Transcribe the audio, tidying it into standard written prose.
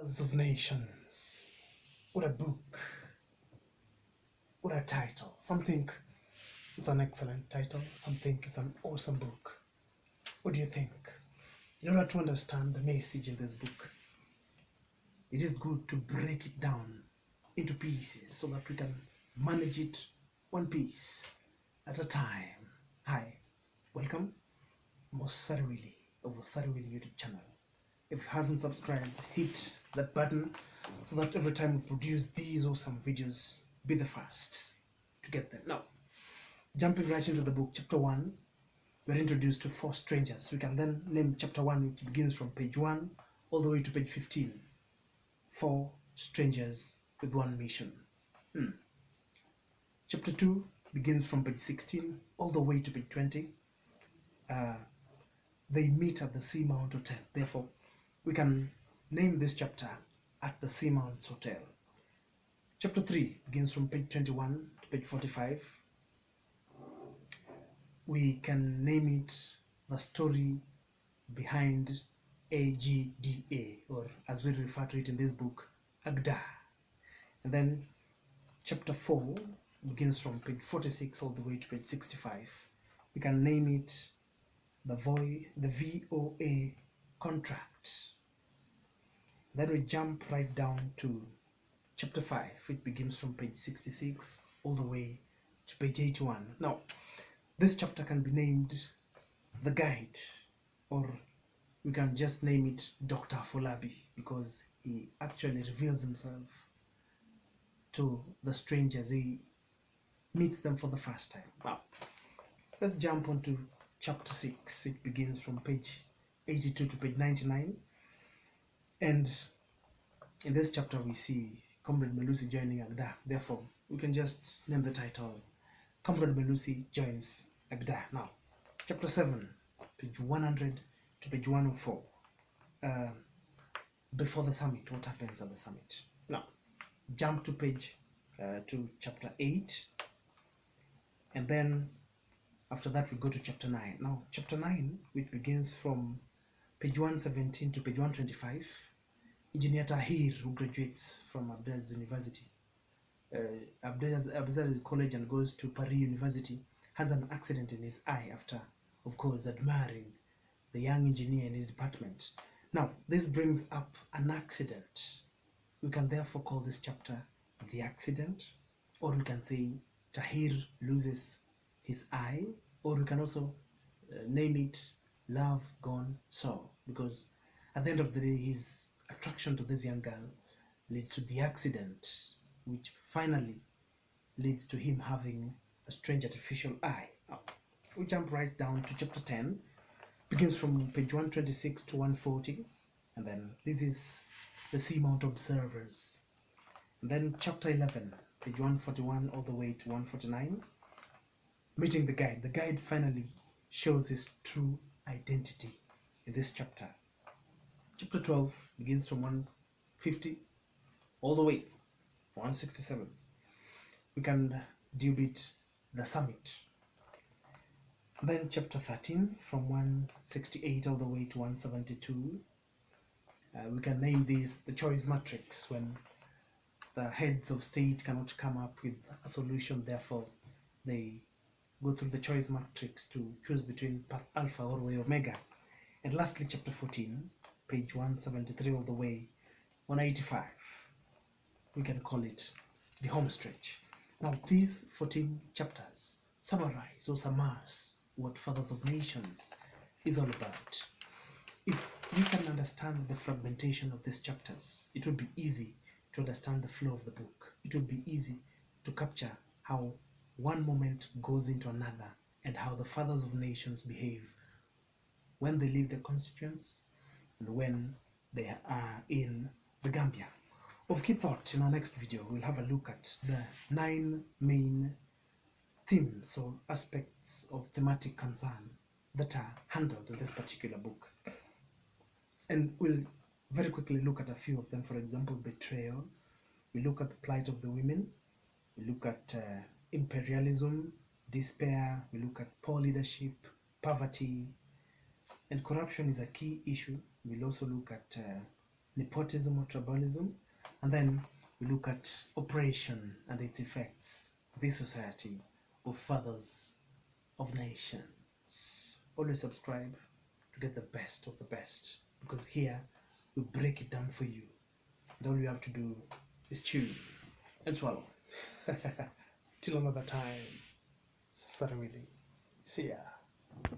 Fathers of Nations. What a book. What a title. Some think it's an excellent title. Some think it's an awesome book. What do you think? In order to understand the message in this book, it is good to break it down into pieces so that we can manage it one piece at a time. Hi, welcome. Mosarwili of Mosarwili YouTube channel. If you haven't subscribed, hit that button so that every time we produce these awesome videos, be the first to get them. Now, jumping right into the book, chapter 1, we're introduced to 4 strangers. We can then name chapter 1, which begins from page 1 all the way to page 15. 4 strangers with one mission. Chapter 2 begins from page 16 all the way to page 20. They meet at the Seamount Hotel. Therefore, we can name this chapter At the Seamount Hotel. Chapter 3 begins from page 21 to page 45. We can name it The Story Behind AGDA, or as we refer to it in this book, Agda. And then chapter 4 begins from page 46 all the way to page 65. We can name it the VOA contract. Then we jump right down to chapter 5, which begins from page 66 all the way to page 81. Now, this chapter can be named The Guide, or we can just name it Dr. Afolabi, because he actually reveals himself to the strangers. He meets them for the first time. Now, let's jump onto chapter 6, which begins from page 82 to page 99. And in this chapter, we see Comrade Melusi joining Agda. Therefore, we can just name the title Comrade Melusi joins Agda. Now, chapter 7, page 100 to page 104. Before the summit, what happens at the summit? Now, jump to chapter 8, and then after that we go to chapter 9. Now, chapter 9, which begins from page 117 to page 125, Engineer Tahir, who graduates from Abdaz University, Abdaz College, and goes to Paris University, has an accident in his eye after, of course, admiring the young engineer in his department. Now, this brings up an accident. We can therefore call this chapter The Accident, or we can say Tahir loses his eye, or we can also name it Love Gone Sour, because at the end of the day, his attraction to this young girl leads to the accident, which finally leads to him having a strange artificial eye. Now, we jump right down to chapter 10, begins from page 126 to 140, and then this is the Seamount Observers. And then chapter 11, page 141 all the way to 149, meeting the guide. The guide finally shows his true identity in this chapter. Chapter 12 begins from 150 all the way to 167. We can dub it The Summit. Then chapter 13 from 168 all the way to 172. We can name this The Choice Matrix, when the heads of state cannot come up with a solution, therefore they go through the choice matrix to choose between path alpha or way omega. And lastly, chapter 14, page 173 all the way 185, we can call it The Home Stretch. Now, these 14 chapters summarize or surmass what Fathers of Nations is all about. If you can understand the fragmentation of these chapters, it will be easy to understand the flow of the book. It will be easy to capture how one moment goes into another, and how the Fathers of Nations behave when they leave their constituents and when they are in the Gambia. Of key thought, in our next video, we'll have a look at the 9 main themes or aspects of thematic concern that are handled in this particular book. And we'll very quickly look at a few of them. For example, betrayal. We look at the plight of the women. We look at imperialism, despair. We look at poor leadership, poverty, and corruption is a key issue. We'll also look at nepotism or tribalism, and then we look at oppression and its effects, this society of fathers of nations. Always subscribe to get the best of the best, because here we break it down for you, and all you have to do is chew and swallow. Till another time, Sarawili. See ya.